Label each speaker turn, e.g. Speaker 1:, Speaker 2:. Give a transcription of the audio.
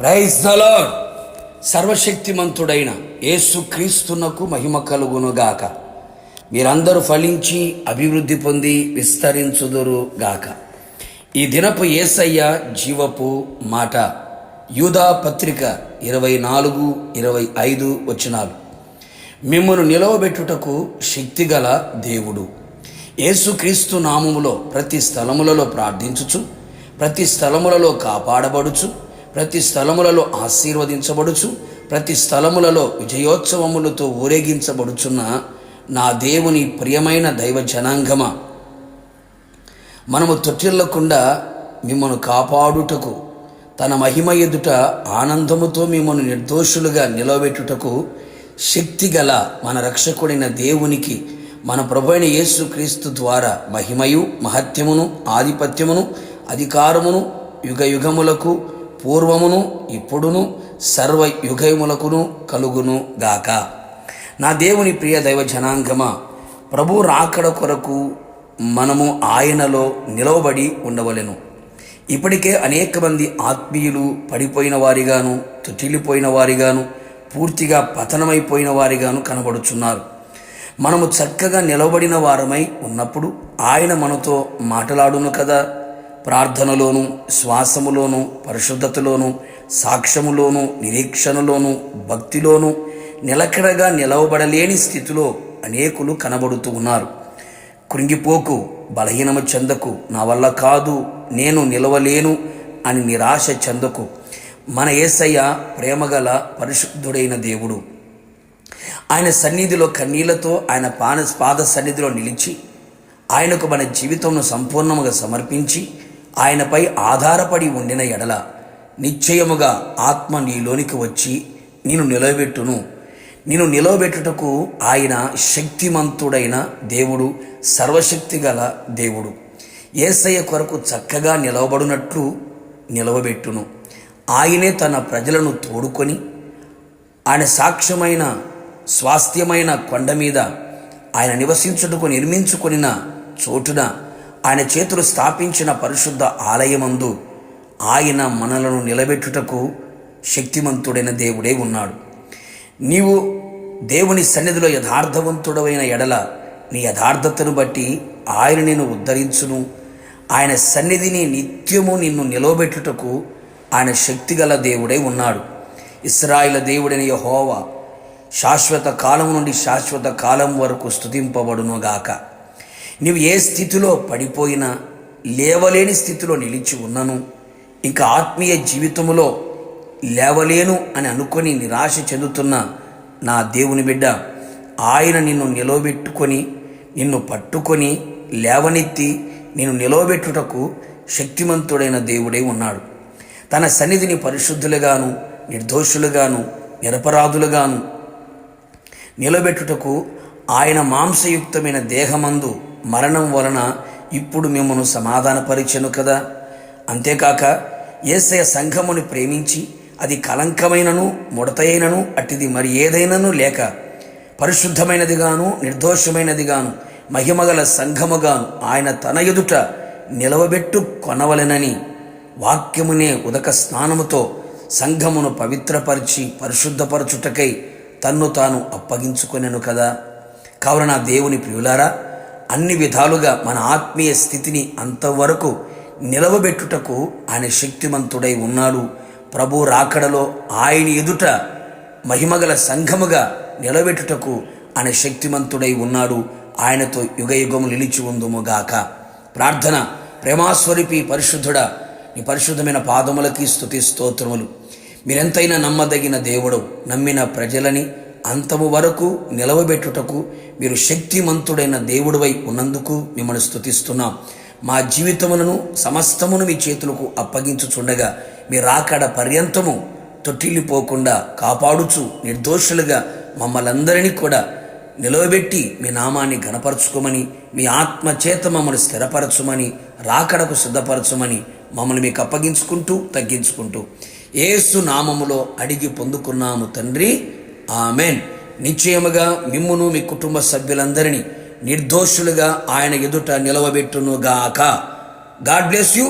Speaker 1: Praise the lord. సర్వశక్తిమంతుడైన యేసుక్రీస్తునకు మహిమ కలుగునుగాక. మీరందరూ ఫలించి అభివృద్ధి పొంది విస్తరించుదురు గాక. ఈ దినపు యేసయ్య జీవపు మాట. యూదా పత్రిక 24-25 వచనాలు. మిమ్మును నిలవబెట్టుటకు శక్తిగల దేవుడు. యేసుక్రీస్తు నామములో ప్రతి స్థలములలో ప్రార్థించుచు, ప్రతి స్థలములలో కాపాడబడుచు, ప్రతి స్థలములలో ఆశీర్వదించబడుచు, ప్రతి స్థలములలో విజయోత్సవములతో ఊరేగించబడుచున్న నా దేవుని ప్రియమైన దైవ జనాంగమా, మనము తొట్టిల్లకుండా మిమ్మను కాపాడుటకు, తన మహిమ ఎదుట ఆనందముతో మిమ్మను నిర్దోషులుగా నిలవబెట్టుటకు శక్తిగల మన రక్షకుడైన దేవునికి మన ప్రభువైన యేసుక్రీస్తు ద్వారా మహిమయు, మహత్యమును, ఆధిపత్యమును, అధికారమును యుగయుగములకు, పూర్వమును, ఇప్పుడును, సర్వ యుగములకును కలుగును గాక. నా దేవుని ప్రియ దైవ జనాంగమా, ప్రభు రాకడ కొరకు మనము ఆయనలో నిలవబడి ఉండవలెను. ఇప్పటికే అనేక మంది ఆత్మీయులు పడిపోయిన వారిగాను, తొట్టిల్లిపోయిన వారిగాను, పూర్తిగా పతనమైపోయిన వారిగాను కనబడుచున్నారు. మనము చక్కగా నిలబడిన వారమై ఉన్నప్పుడు ఆయన మనతో మాట్లాడును కదా. ప్రార్థనలోను, శ్వాసములోను, పరిశుద్ధతలోను, సాక్ష్యములోను, నిరీక్షణలోను, భక్తిలోను నిలకడగా నిలవబడలేని స్థితిలో అనేకులు కనబడుతూ ఉన్నారు. కృంగిపోకు, బలహీనము చెందకు, నా వల్ల కాదు, నేను నిలవలేను అని నిరాశ చెందకు. మన యేసయ్య ప్రేమగల పరిశుద్ధుడైన దేవుడు. ఆయన సన్నిధిలో కన్నీళ్లతో, ఆయన పాద సన్నిధిలో నిలిచి, ఆయనకు మన జీవితంను సంపూర్ణముగా సమర్పించి ఆయనపై ఆధారపడి ఉండిన ఎడల నిశ్చయముగా ఆత్మ నీలోనికి వచ్చి నిన్ను నిలవబెట్టును. నిన్ను నిలవబెట్టుటకు ఆయన శక్తిమంతుడైన దేవుడు, సర్వశక్తి గల దేవుడు. యేసయ్య కొరకు చక్కగా నిలవబడినట్లు నిలవబెట్టును. ఆయనే తన ప్రజలను తోడుకొని ఆయన సాక్ష్యమైన స్వాస్థ్యమైన కొండ మీద ఆయన నివసించుటకు నిర్మించుకొనిన చోటున ఆయన చేతులు స్థాపించిన పరిశుద్ధ ఆలయమందు ఆయన మనలను నిలబెట్టుటకు శక్తిమంతుడైన దేవుడే ఉన్నాడు. నీవు దేవుని సన్నిధిలో యథార్థవంతుడమైన ఎడల నీ యథార్థతను బట్టి ఆయన నిన్ను ఉద్ధరించును. ఆయన సన్నిధిని నిత్యము నిన్ను నిలవబెట్టుటకు ఆయన శక్తిగల దేవుడై ఉన్నాడు. ఇశ్రాయేలు దేవుడైన యెహోవా శాశ్వత కాలం నుండి శాశ్వత కాలం వరకు స్తుతింపబడునుగాక. నీవు ఏ స్థితిలో పడిపోయినా, లేవలేని స్థితిలో నిలిచి ఉన్నను, ఇంకా ఆత్మీయ జీవితములో లేవలేను అని అనుకొని నిరాశ చెందుతున్న నా దేవుని బిడ్డ, ఆయన నిన్ను నిలవబెట్టుకొని, నిన్ను పట్టుకొని లేవనెత్తి నిన్ను నిలవబెట్టుటకు శక్తిమంతుడైన దేవుడై ఉన్నాడు. తన సన్నిధిని పరిశుద్ధులుగాను, నిర్దోషులుగాను, నిరపరాధులుగాను నిలబెట్టుటకు ఆయన మాంసయుక్తమైన దేహమందు మరణం వలన ఇప్పుడు మిమ్మను సమాధానపరిచెను కదా. అంతేకాక యేసయ్య సంఘముని ప్రేమించి అది కలంకమైనను, ముడతైనను, అట్టిది మరి ఏదైనాను లేక పరిశుద్ధమైనదిగాను, నిర్దోషమైనదిగాను, మహిమగల సంఘముగాను ఆయన తన ఎదుట నిలవబెట్టు కొనవలెనని వాక్యమునే ఉదక స్నానముతో సంఘమును పవిత్రపరిచి పరిశుద్ధపరచుటకై తన్ను తాను అప్పగించుకొనెను కదా. కావున నా దేవుని ప్రియులారా, అన్ని విధాలుగా మన ఆత్మీయ స్థితిని అంతవరకు నిలవబెట్టుటకు ఆయన శక్తిమంతుడై ఉన్నాడు. ప్రభు రాకడలో ఆయన ఎదుట మహిమగల సంఘముగా నిలబెట్టుటకు ఆయన శక్తిమంతుడై ఉన్నాడు. ఆయనతో యుగయుగము నిలిచి ఉందుముగాక. ప్రార్థన. ప్రేమాస్వరూపి పరిశుద్ధుడా, నీ పరిశుద్ధమైన పాదములకి స్తుతి స్తోత్రములు. మీరెంతైనా నమ్మదగిన దేవుడు. నమ్మిన ప్రజలని అంతము వరకు నిలవబెట్టుటకు మీరు శక్తిమంతుడైన దేవుడివై ఉన్నందుకు మిమ్మల్ని స్తుతిస్తున్నాం. మా జీవితములను సమస్తమును మీ చేతులకు అప్పగించుచుండగా మీ రాకడ పర్యంతము తొట్టిల్లిపోకుండా కాపాడుచు నిర్దోషులుగా మమ్మల్ందరినీ కూడా నిలవబెట్టి మీ నామాన్ని ఘనపరచుకోమని, మీ ఆత్మచేత మమ్మల్ని స్థిరపరచుమని, రాకడకు సిద్ధపరచుమని మమ్మల్ని మీకు అప్పగించుకుంటూ తగ్గించుకుంటూ యేసు నామములో అడిగి పొందుకున్నాము తండ్రి, ఆమెన్. నిశ్చయముగా మిమ్మును మీ కుటుంబ సభ్యులందరినీ నిర్దోషులుగా ఆయన ఎదుట నిలవబెట్టునుగాక. God bless you.